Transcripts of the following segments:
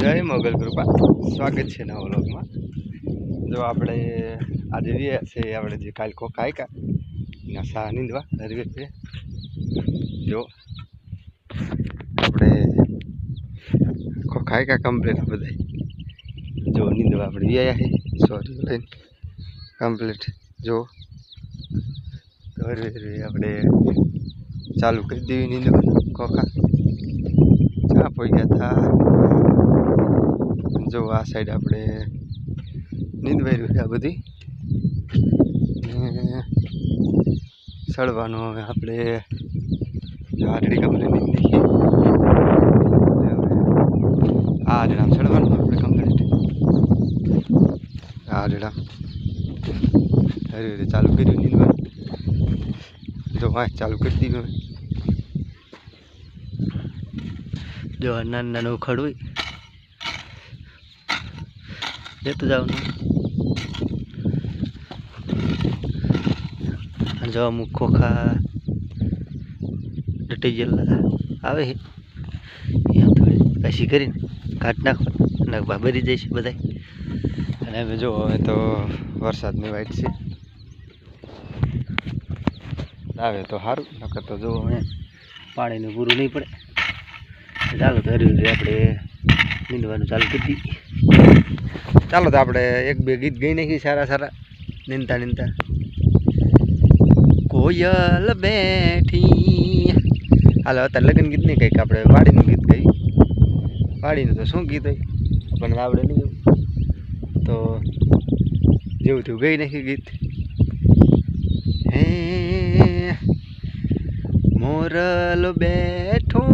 જય મોગલ કૃપા સ્વાગત છે નવા વ્લોગમાં। જો આપણે આજે વ્યા છે આપણે જે કાલ કોકા આયકા એના સા નીંદવા હરવે છે। જો આપણે કોકા આયકા કમ્પ્લીટ બધા જો નીંદવા આપણે વ્યા છે સોરી લઈને કમ્પ્લીટ જો હરવે હરવે આપણે ચાલુ કરી દેવી નીંદવા કોકા ચા પોઈ ગયા હતા। जो आ साइड अपने नींदवाई रही आ बधी सड़वा अपने जो आरड़ी कम्प्लीट नींद आरड़ा सड़वा अपने कम्प्लीट आरड़ा हरी हरी चालू कर नींदवा जो वहाँ चालू कर दी जो नानू खड़ू लेते जाओ ना जो अमुक खोखा डटी जेला आवे पीछी कर काट नाखो नाखवा भरी जाए बधाई अने हवे जो हवे तो वरसादनी वाइट छे आवे तो सारूं नकर तो जो हवे पाणीनुं पूरुं नहीं पड़े। चालो तो हरी हरी आपणे नींदवानुं चालू कर दी। चालो तो आपणे एक बे गीत गई नहीं सारा सारा नींदता नींदता कोयल बैठी हालो अत्यारे लग्न गीत नहीं कईक आपणे वाड़ीनुं गीत गई वाड़ीनुं तो शुं गीत होय पण आवडे नहीं तो जेवुं तेवुं गई नहीं गीत। हे मोरल बैठो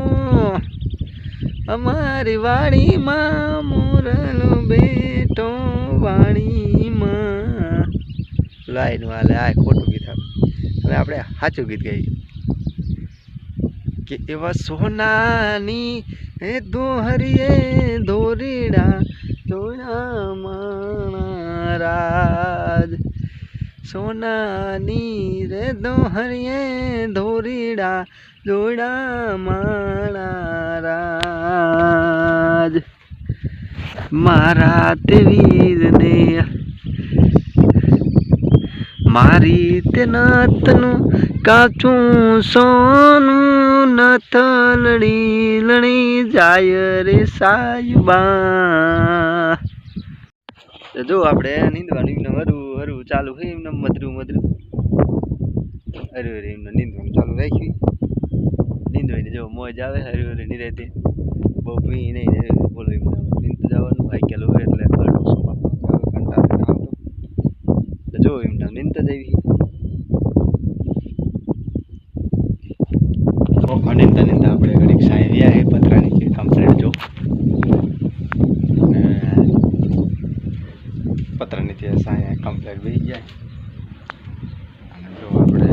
अमारी वाड़ी मां मोरल बेटो वाड़ी मां लाइन वाले आ खोटू गीत हमें आपणे साचुं गीत गाई कि एवा सोनानी हे दोहरिए दोरीड़ा जोड़ा महाराज सोनानी रे दोहरिए दोरीड़ा जोड़ा महाराज मारा तेवीर ने मारी ते नातनु काचू सोनू नथलड़ी लड़ी जाय रे सायुबा। जो आपणे नींदवानुं हरू हरू चालू है मधुरू मधुरू हरी हरी नींदवानुं चालू राखी नींदवानी जो मौज आवे हरी हरी नहीं रहती बहु पी नहीं बोलो नींद जवानुं हाइकेल होय एटले अडो सोमा कंटाळो आवतो जो एमना नींद जेवी कोखा नींदता नींदता आपणे घडीक साई व्या है पतरानी के कम्प्लीट जो पतरानी थी साई कम्प्लीट वही जाए जो आपणे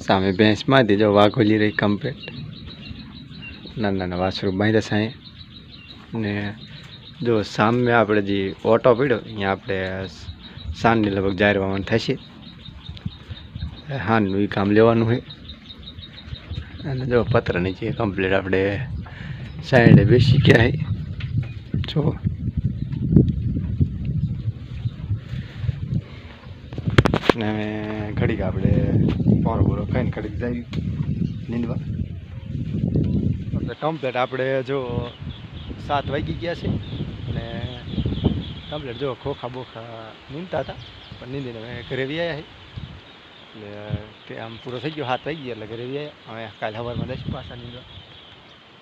सामे भैंस मां थी जो वाघोली रही कम्प्लीट नाना वासरू बांधा साई ने जो सामे आपणे जी ऑटो पीड़ो अँ आपणे साँजनी लगभग 4 वागे थशे हांजनुं ई काम लेवानुं है अने जो पत्र नीचे कम्प्लीट आपणे साइडे बेसी गया है जो ने घड़ीक आपणे पोरो बोरो खाईने घड़ीक जाई नींदवा कम्प्लीट आपणे जो 7 वागी गया है ने कम्प्लीट जो खोखा बोखा नींदता था पण नींदीने घरे वी आया है एटले आम पूरो थई गयो 7 वागी गया एटले घरे वी आया हवे काल सवारमां जईशुं पाछा नींदवा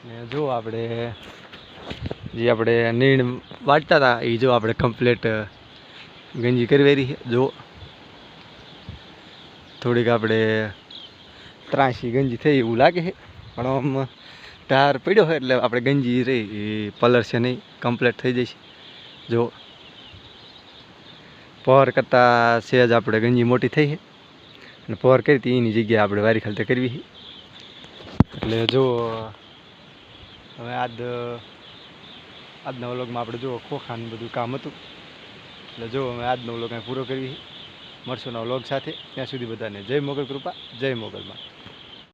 ने जो आपणे जे आपणे नीण वाटता था ए जो आपणे कम्प्लीट गंजी करवेरी है जो थोड़ीक आपणे त्रासी गंजी थई एवुं लागे है पण आम टार पड्यो है एटले आपणे गंजी रही ए पलर छे नहीं कम्प्लीट थई जशे जो पर करता सेज आपणे गंजी मोटी थई है अने पर करी ती एनी जग्याए आपणे वारी खालते करवी है एटले जो हवे આજના વ્લોગમાં આપણે જો ખોખાનું બધું કામ હતું એટલે જો હવે આજનો વ્લોગ અહીં પૂરો કરવી મળશું નવા વ્લોગ સાથે ત્યાં સુધી બધાને જય મોગલ કૃપા જય મોગલમાં।